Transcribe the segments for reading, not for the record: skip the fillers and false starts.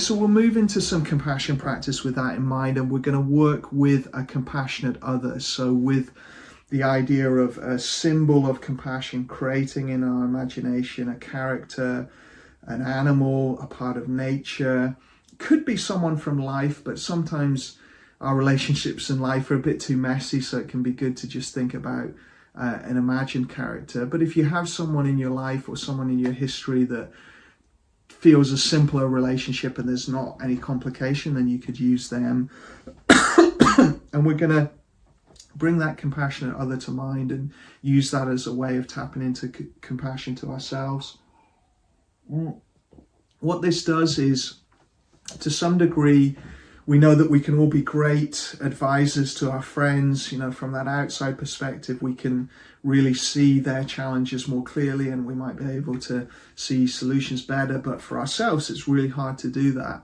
So we'll move into some compassion practice with that in mind, and we're going to work with a compassionate other. So with the idea of a symbol of compassion, creating in our imagination a character, an animal, a part of nature. Could be someone from life, but sometimes our relationships in life are a bit too messy, so it can be good to just think about an imagined character. But if you have someone in your life or someone in your history that feels a simpler relationship and there's not any complication, then you could use them. And we're going to bring that compassionate other to mind and use that as a way of tapping into compassion to ourselves. What this does is, to some degree, we know that we can all be great advisors to our friends. From that outside perspective, we can really see their challenges more clearly and we might be able to see solutions better. But for ourselves, it's really hard to do that.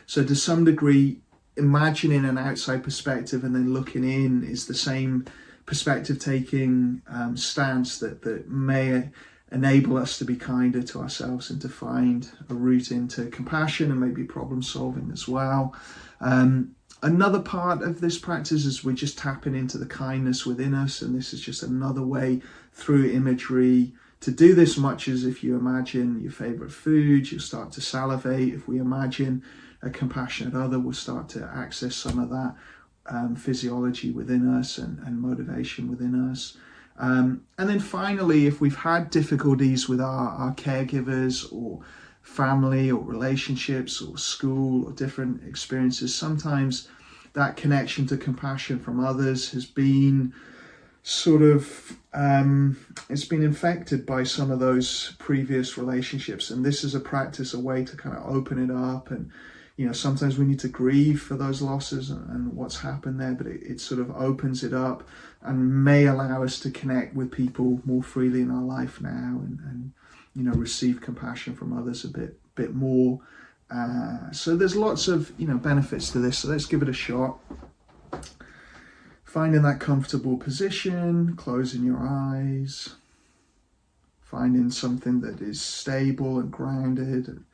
So to some degree, imagining an outside perspective and then looking in is the same perspective taking stance that may enable us to be kinder to ourselves and to find a route into compassion and maybe problem solving as well. Another part of this practice is we're just tapping into the kindness within us, and this is just another way through imagery to do this, much as if you imagine your favorite food, you'll start to salivate. If we imagine a compassionate other, we'll start to access some of that physiology within us and motivation within us. And then finally, if we've had difficulties with our caregivers or family or relationships or school or different experiences, sometimes that connection to compassion from others has been sort of, it's been infected by some of those previous relationships. And this is a practice, a way to kind of open it up. And sometimes we need to grieve for those losses and what's happened there, but it sort of opens it up and may allow us to connect with people more freely in our life now and receive compassion from others a bit more. So there's lots of benefits to this. So let's give it a shot. Finding that comfortable position, closing your eyes, finding something that is stable and grounded, and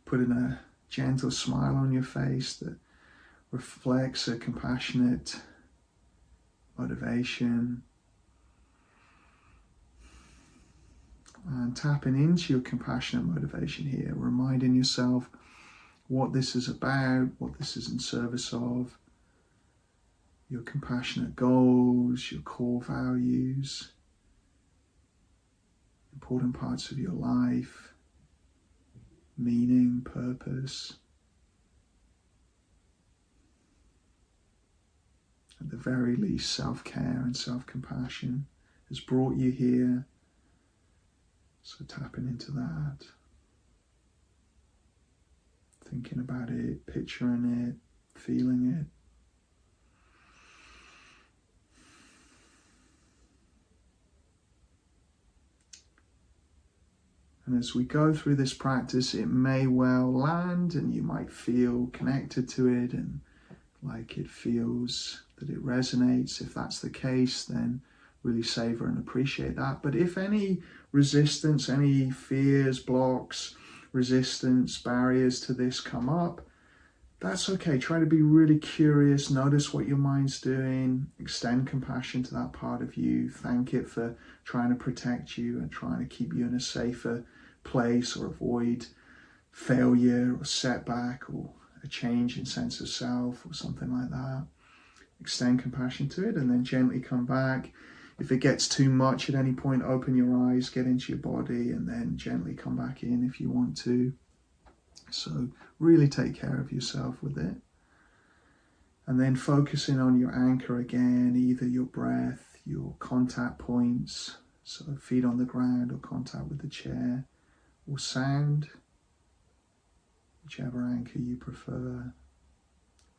putting a gentle smile on your face that reflects a compassionate motivation. And tapping into your compassionate motivation here, reminding yourself what this is about, what this is in service of, your compassionate goals, your core values, important parts of your life, meaning, purpose. At the very least, self-care and self-compassion has brought you here. So tapping into that, thinking about it, picturing it, feeling it. And as we go through this practice, it may well land and you might feel connected to it and like it feels that it resonates. If that's the case, then really savor and appreciate that. But if any resistance, any fears, blocks, resistance, barriers to this come up, that's okay. Try to be really curious, notice what your mind's doing, extend compassion to that part of you, thank it for trying to protect you and trying to keep you in a safer place or avoid failure or setback or a change in sense of self or something like that. Extend compassion to it and then gently come back. If it gets too much at any point, open your eyes, get into your body, and then gently come back in if you want to. So really take care of yourself with it. And then focusing on your anchor again, either your breath, your contact points, so feet on the ground or contact with the chair, or sound, whichever anchor you prefer.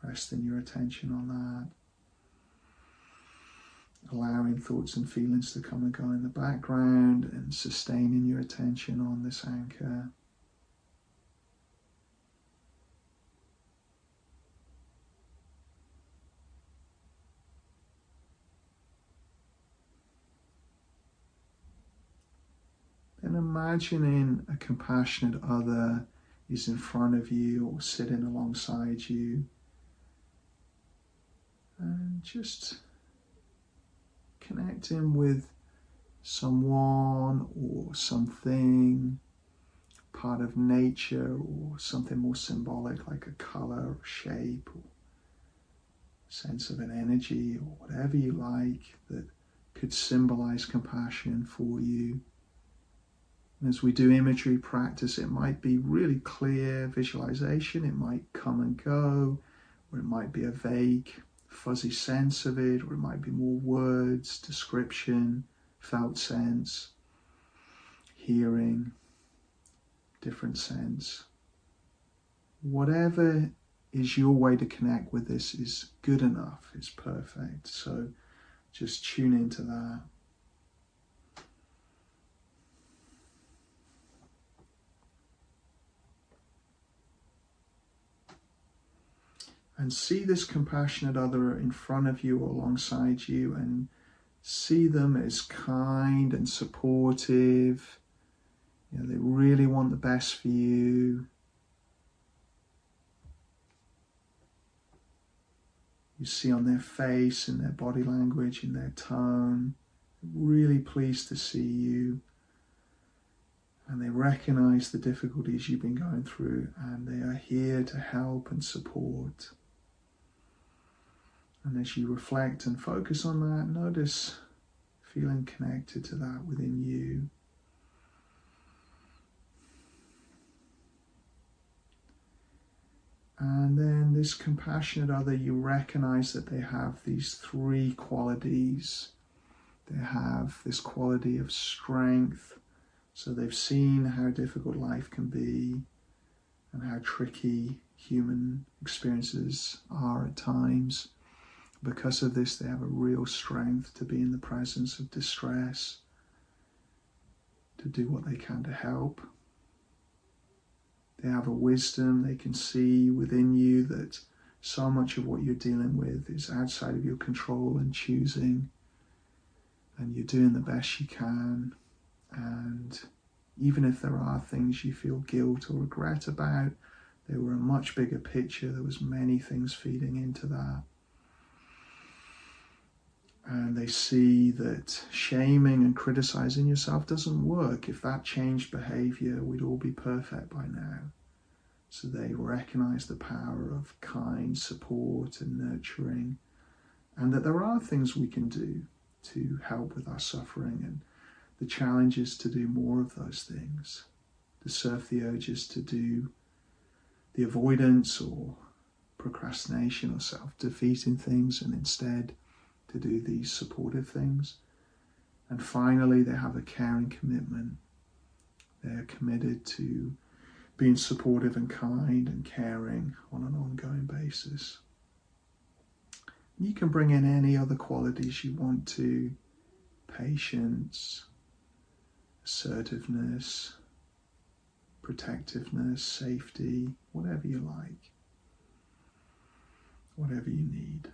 Resting your attention on that. Allowing thoughts and feelings to come and go in the background and sustaining your attention on this anchor. Then imagining a compassionate other is in front of you or sitting alongside you. And just connecting with someone or something, part of nature, or something more symbolic like a color or shape or sense of an energy or whatever you like that could symbolize compassion for you. And as we do imagery practice, it might be really clear visualization, it might come and go, or it might be a vague, fuzzy sense of it, or it might be more words, description, felt sense, hearing, different sense. Whatever is your way to connect with this is good enough, it's perfect. So just tune into that. And see this compassionate other in front of you or alongside you, and see them as kind and supportive. You know, they really want the best for you. You see on their face, in their body language, in their tone, really pleased to see you. And they recognize the difficulties you've been going through, and they are here to help and support. And as you reflect and focus on that, notice feeling connected to that within you. And then this compassionate other, you recognize that they have these three qualities. They have this quality of strength. So they've seen how difficult life can be and how tricky human experiences are at times. Because of this, they have a real strength to be in the presence of distress, to do what they can to help. They have a wisdom. They can see within you that so much of what you're dealing with is outside of your control and choosing, and you're doing the best you can. And even if there are things you feel guilt or regret about, they were a much bigger picture. There was many things feeding into that. And they see that shaming and criticizing yourself doesn't work. If that changed behavior, we'd all be perfect by now. So they recognize the power of kind support and nurturing, and that there are things we can do to help with our suffering. And the challenge is to do more of those things, to surf the urges to do the avoidance or procrastination or self-defeating things, and instead to do these supportive things. And finally, they have a caring commitment. They're committed to being supportive and kind and caring on an ongoing basis. You can bring in any other qualities you want to: patience, assertiveness, protectiveness, safety, whatever you like, whatever you need.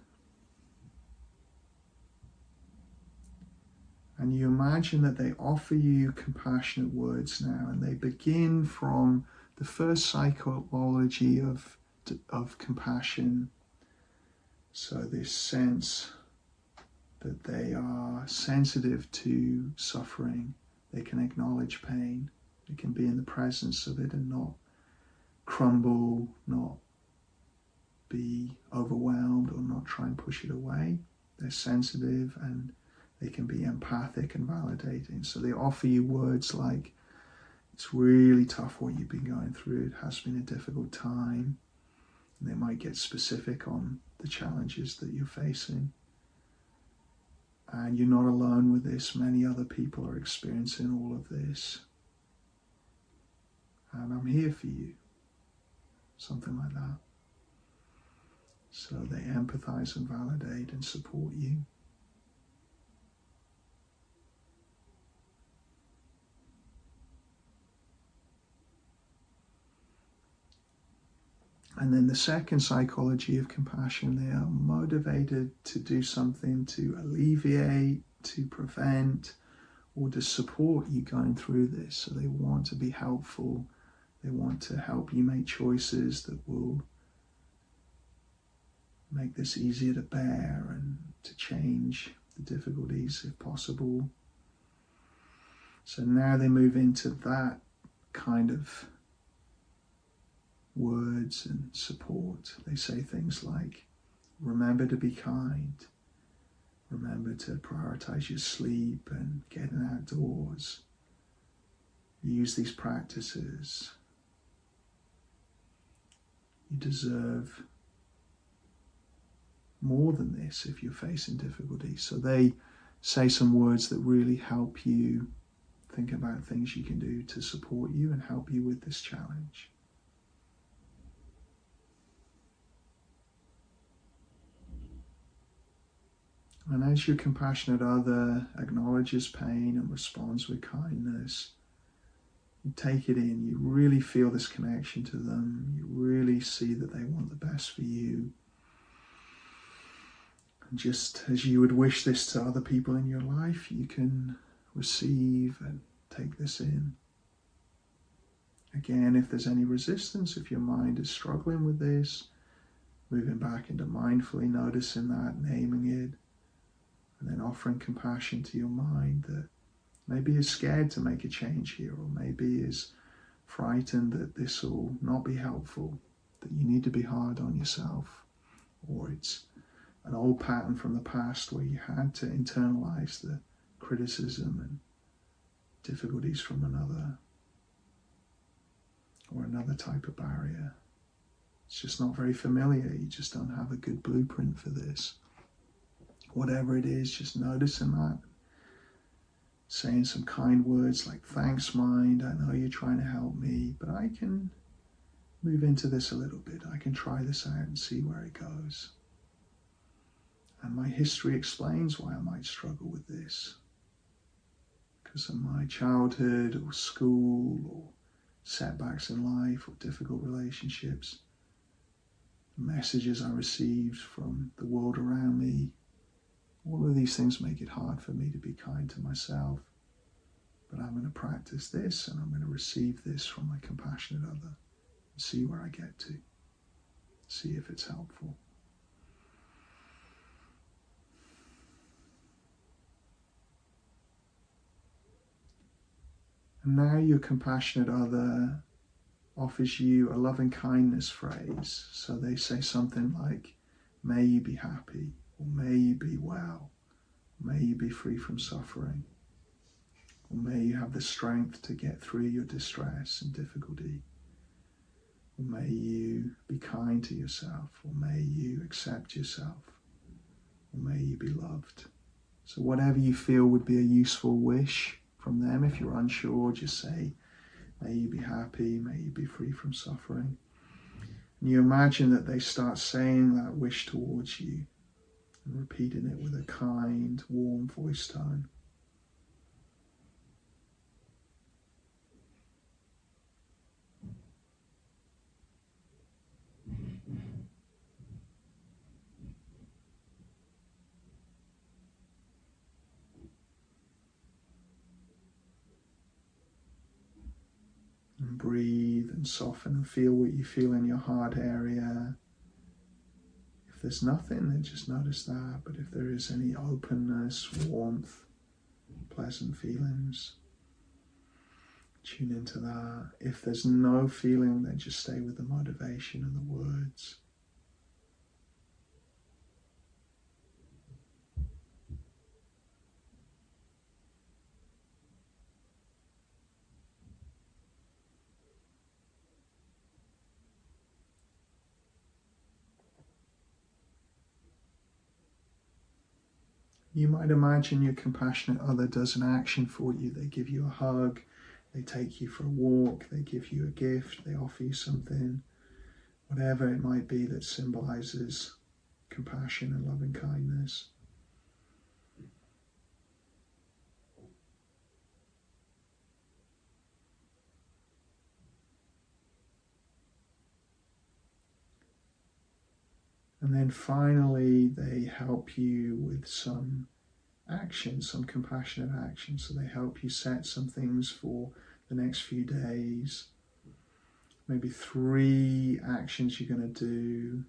And you imagine that they offer you compassionate words now, and they begin from the first psychology of compassion. So this sense that they are sensitive to suffering, they can acknowledge pain, they can be in the presence of it and not crumble, not be overwhelmed or not try and push it away. They're sensitive and they can be empathic and validating. So they offer you words like, it's really tough what you've been going through, it has been a difficult time. And they might get specific on the challenges that you're facing. And you're not alone with this, many other people are experiencing all of this. And I'm here for you, something like that. So they empathize and validate and support you. And then the second psychology of compassion, they are motivated to do something to alleviate, to prevent, or to support you going through this. So they want to be helpful, They want to help you make choices that will make this easier to bear and to change the difficulties if possible. So now they move into that kind of words and support. They say things like, remember to be kind, remember to prioritize your sleep and getting outdoors, use these practices. You deserve more than this if you're facing difficulty. So they say some words that really help you think about things you can do to support you and help you with this challenge. And as your compassionate other acknowledges pain and responds with kindness, you take it in, you really feel this connection to them, you really see that they want the best for you. And just as you would wish this to other people in your life, you can receive and take this in. Again, if there's any resistance, if your mind is struggling with this, moving back into mindfully noticing that, naming it, and then offering compassion to your mind that maybe is scared to make a change here, or maybe is frightened that this will not be helpful, that you need to be hard on yourself, or it's an old pattern from the past where you had to internalize the criticism and difficulties from another, or another type of barrier. It's just not very familiar. You just don't have a good blueprint for this. Whatever it is, just noticing that. Saying some kind words like, thanks mind, I know you're trying to help me, but I can move into this a little bit. I can try this out and see where it goes. And my history explains why I might struggle with this. Because of my childhood or school or setbacks in life or difficult relationships, the messages I received from the world around me, all of these things make it hard for me to be kind to myself. But I'm going to practice this and I'm going to receive this from my compassionate other and see where I get to. See if it's helpful. And now your compassionate other offers you a loving kindness phrase. So they say something like, may you be happy, or may you be well, may you be free from suffering, or may you have the strength to get through your distress and difficulty, or may you be kind to yourself, or may you accept yourself, or may you be loved. So whatever you feel would be a useful wish from them. If you're unsure, just say, may you be happy, may you be free from suffering. And you imagine that they start saying that wish towards you and repeating it with a kind, warm voice tone. And breathe and soften and feel what you feel in your heart area. If there's nothing, then just notice that. But if there is any openness, warmth, pleasant feelings, tune into that. If there's no feeling, then just stay with the motivation and the words. You might imagine your compassionate other does an action for you. They give you a hug, they take you for a walk, they give you a gift, they offer you something, whatever it might be that symbolizes compassion and loving kindness. And then finally, they help you with some action, some compassionate action. So they help you set some things for the next few days. maybe 3 actions you're going to do.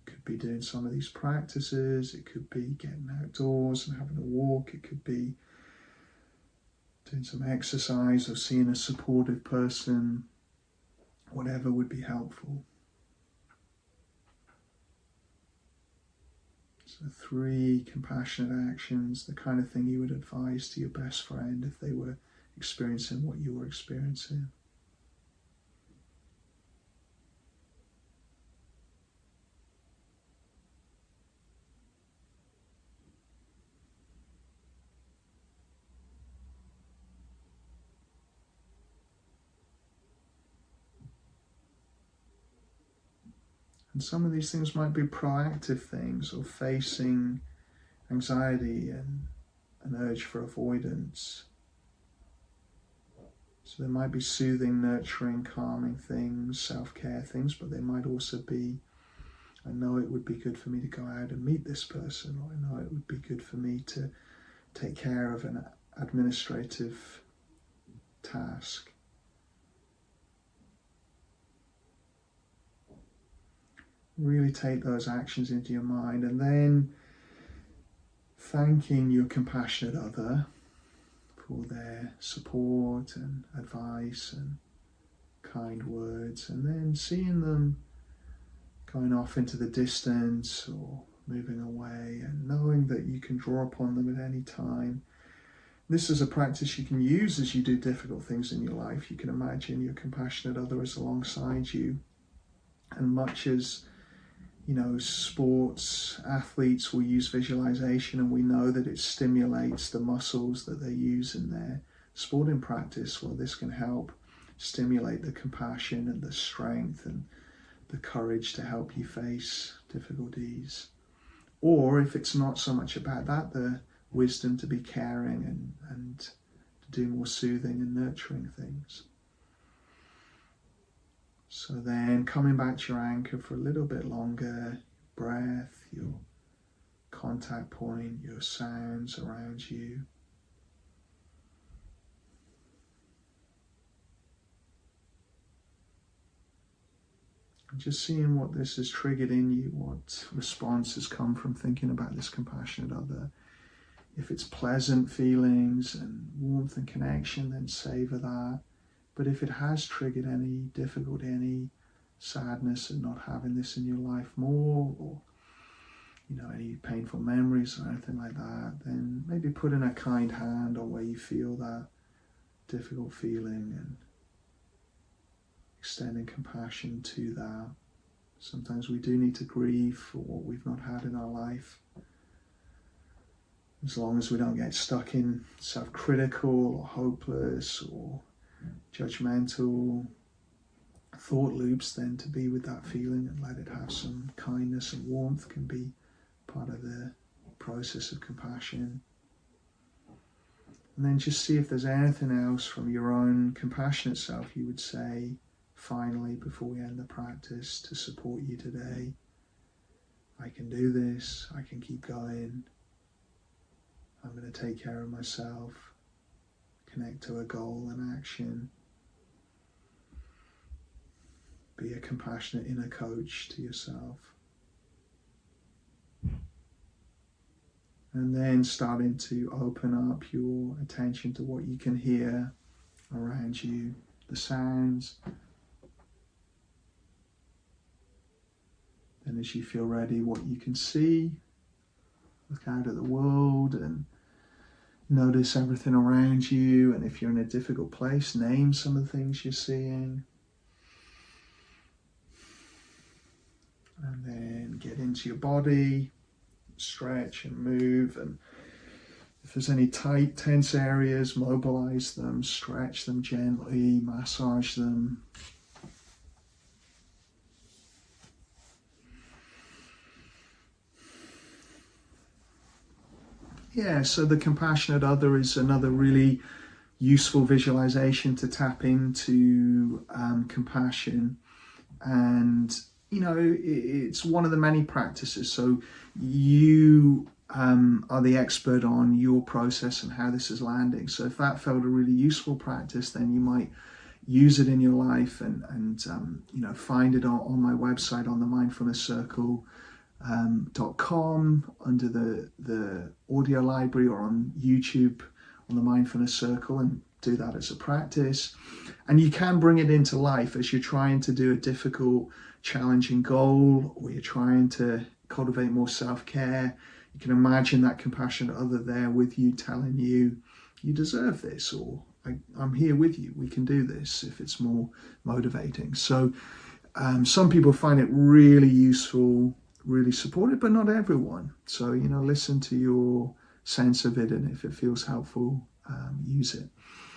Could be doing some of these practices. It could be getting outdoors and having a walk. It could be doing some exercise or seeing a supportive person. Whatever would be helpful. So 3 compassionate actions, the kind of thing you would advise to your best friend if they were experiencing what you were experiencing. And some of these things might be proactive things, or facing anxiety and an urge for avoidance. So there might be soothing, nurturing, calming things, self-care things, but they might also be, I know it would be good for me to go out and meet this person, or I know it would be good for me to take care of an administrative task. Really take those actions into your mind, and then thanking your compassionate other for their support and advice and kind words, and then seeing them going off into the distance or moving away, and knowing that you can draw upon them at any time. This is a practice you can use as you do difficult things in your life. You can imagine your compassionate other is alongside you, and much as sports athletes will use visualization, and we know that it stimulates the muscles that they use in their sporting practice. Well, this can help stimulate the compassion and the strength and the courage to help you face difficulties. Or if it's not so much about that, the wisdom to be caring and to do more soothing and nurturing things. So then coming back to your anchor for a little bit longer, breath, your contact point, your sounds around you. And just seeing what this has triggered in you, what response has come from thinking about this compassionate other. If it's pleasant feelings and warmth and connection, then savor that. But if it has triggered any difficulty, any sadness at not having this in your life more, or any painful memories or anything like that, then maybe put in a kind hand on where you feel that difficult feeling and extending compassion to that. Sometimes we do need to grieve for what we've not had in our life. As long as we don't get stuck in self-critical or hopeless or judgmental thought loops, then to be with that feeling and let it have some kindness and warmth can be part of the process of compassion. And then just see if there's anything else from your own compassionate self you would say finally before we end the practice to support you today. I can do this, I can keep going, I'm going to take care of myself. Connect to a goal and action. Be a compassionate inner coach to yourself. And then starting to open up your attention to what you can hear around you, the sounds. Then as you feel ready, what you can see. Look out at the world and notice everything around you, and if you're in a difficult place, name some of the things you're seeing. And then get into your body, stretch and move, and if there's any tight, tense areas, mobilize them, stretch them gently, massage them. Yeah, so the compassionate other is another really useful visualization to tap into compassion. And, it's one of the many practices. So you are the expert on your process and how this is landing. So if that felt a really useful practice, then you might use it in your life, and find it on my website on the mindfulnesscircle.com under the audio library, or on YouTube on the Mindfulness Circle, and do that as a practice. And you can bring it into life as you're trying to do a difficult, challenging goal, or you're trying to cultivate more self-care. You can imagine that compassionate other there with you, telling you, you deserve this, or I'm here with you, we can do this, if it's more motivating. So some people find it really useful, really supportive, but not everyone. So, listen to your sense of it, and if it feels helpful, use it.